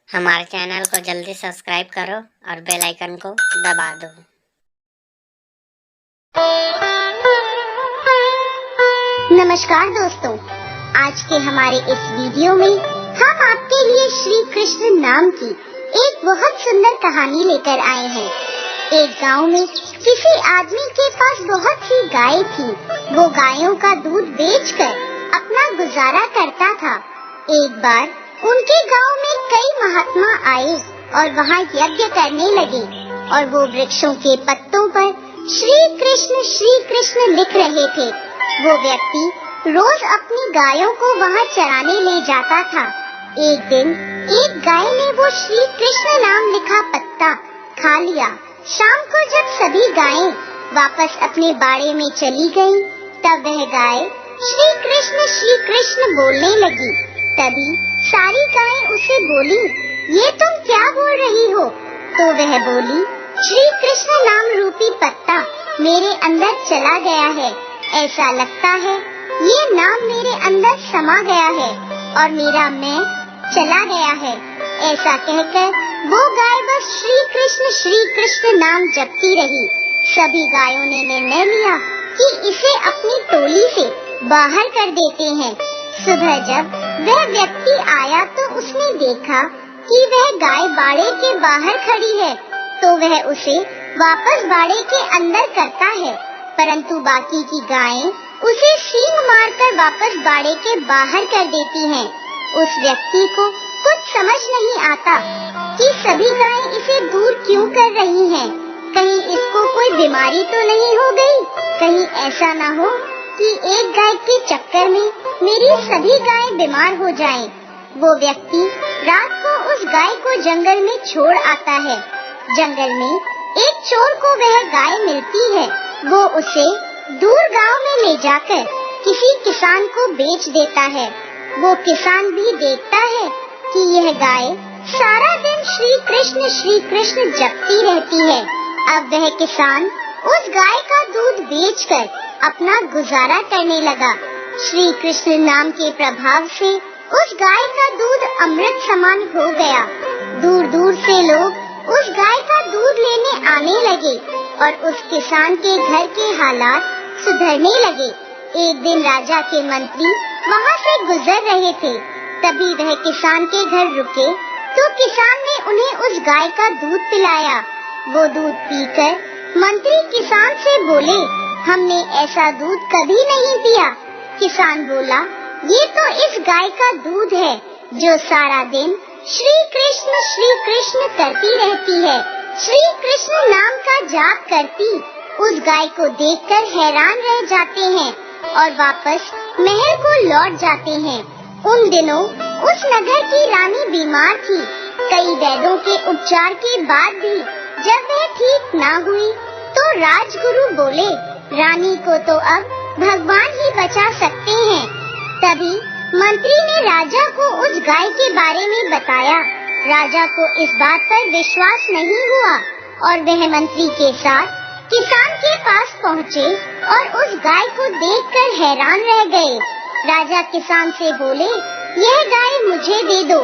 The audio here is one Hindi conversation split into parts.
हमारे चैनल को जल्दी सब्सक्राइब करो और बेल आइकन को दबा दो। नमस्कार दोस्तों, आज के हमारे इस वीडियो में हम आपके लिए श्री कृष्ण नाम की एक बहुत सुंदर कहानी लेकर आए हैं। एक गांव में किसी आदमी के पास बहुत सी गायें थी। वो गायों का दूध बेचकर अपना गुजारा करता था। एक बार उनके गांव में कई महात्मा आए और वहाँ यज्ञ करने लगे और वो वृक्षों के पत्तों पर श्री कृष्ण लिख रहे थे। वो व्यक्ति रोज अपनी गायों को वहाँ चराने ले जाता था। एक दिन एक गाय ने वो श्री कृष्ण नाम लिखा पत्ता खा लिया। शाम को जब सभी गायें वापस अपने बाड़े में चली गईं, तब वह गाय श्री कृष्ण बोलने लगी। तभी सारी गायें उसे बोली, ये तुम क्या बोल रही हो? तो वह बोली, श्री कृष्ण नाम रूपी पत्ता मेरे अंदर चला गया है। ऐसा लगता है ये नाम मेरे अंदर समा गया है और मेरा मैं चला गया है। ऐसा कहकर वो गाय बस श्री कृष्ण नाम जपती रही। सभी गायों ने निर्णय लिया कि इसे अपनी टोली से बाहर कर देते हैं। सुबह जब वह व्यक्ति आया तो उसने देखा कि वह गाय बाड़े के बाहर खड़ी है, तो वह उसे वापस बाड़े के अंदर करता है, परंतु बाकी की गायें उसे सींग मारकर वापस बाड़े के बाहर कर देती हैं। उस व्यक्ति को कुछ समझ नहीं आता कि सभी गायें इसे दूर क्यों कर रही हैं। कहीं इसको कोई बीमारी तो नहीं हो गई? कहीं ऐसा न हो कि एक गाय के चक्कर में मेरी सभी गायें बीमार हो जाएं। वो व्यक्ति रात को उस गाय को जंगल में छोड़ आता है। जंगल में एक चोर को वह गाय मिलती है। वो उसे दूर गांव में ले जाकर किसी किसान को बेच देता है। वो किसान भी देखता है कि यह गाय सारा दिन श्री कृष्ण जपती रहती है। अब वह किसान उस गाय का दूध बेचकर अपना गुजारा करने लगा। श्री कृष्ण नाम के प्रभाव से उस गाय का दूध अमृत समान हो गया। दूर दूर से लोग उस गाय का दूध लेने आने लगे और उस किसान के घर के हालात सुधरने लगे। एक दिन राजा के मंत्री वहाँ से गुजर रहे थे। तभी वह किसान के घर रुके तो किसान ने उन्हें उस गाय का दूध पिलाया। वो दूध पीकर मंत्री किसान से बोले, हमने ऐसा दूध कभी नहीं पिया। किसान बोला, ये तो इस गाय का दूध है जो सारा दिन श्री कृष्ण करती रहती है। श्री कृष्ण नाम का जाप करती उस गाय को देखकर हैरान रह जाते हैं और वापस महल को लौट जाते हैं। उन दिनों उस नगर की रानी बीमार थी। कई वैद्यों के उपचार के बाद भी जब वह ठीक ना हुई तो राजगुरु बोले, रानी को तो अब भगवान ही बचा सकते हैं। तभी मंत्री ने राजा को उस गाय के बारे में बताया। राजा को इस बात पर विश्वास नहीं हुआ और वह मंत्री के साथ किसान के पास पहुँचे और उस गाय को देखकर हैरान रह गए। राजा किसान से बोले, यह गाय मुझे दे दो।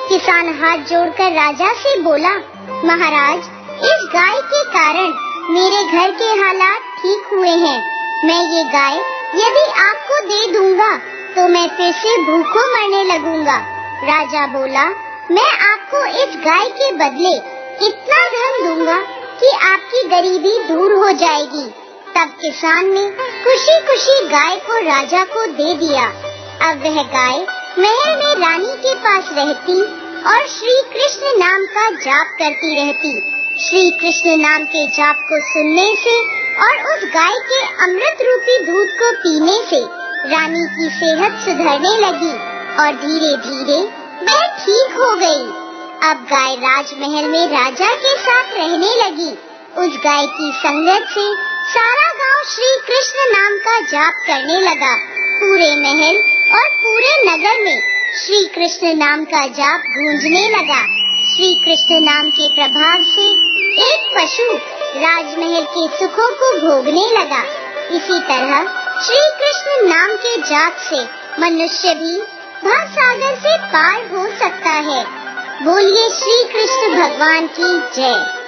किसान हाथ जोड़कर राजा से बोला, महाराज, इस गाय के कारण मेरे घर के हालात ठीक हुए हैं। मैं ये गाय यदि आपको दे दूंगा तो मैं फिर से भूखों मरने लगूंगा। राजा बोला, मैं आपको इस गाय के बदले इतना धन दूंगा कि आपकी गरीबी दूर हो जाएगी। तब किसान ने खुशी खुशी गाय को राजा को दे दिया। अब वह गाय महल में रानी के पास रहती और श्री कृष्ण नाम का जाप करती रहती। श्री कृष्ण नाम के जाप को सुनने से और उस गाय के अमृत रूपी दूध को पीने से रानी की सेहत सुधरने लगी और धीरे धीरे वह ठीक हो गई। अब गाय राजमहल में राजा के साथ रहने लगी। उस गाय की संगत से सारा गांव श्री कृष्ण नाम का जाप करने लगा। पूरे महल और पूरे नगर में श्री कृष्ण नाम का जाप गूंजने लगा। श्री कृष्ण नाम के प्रभाव से एक पशु राजमहल के सुखों को भोगने लगा। इसी तरह श्री कृष्ण नाम के जाप से मनुष्य भी भवसागर से पार हो सकता है। बोलिए श्री कृष्ण भगवान की जय।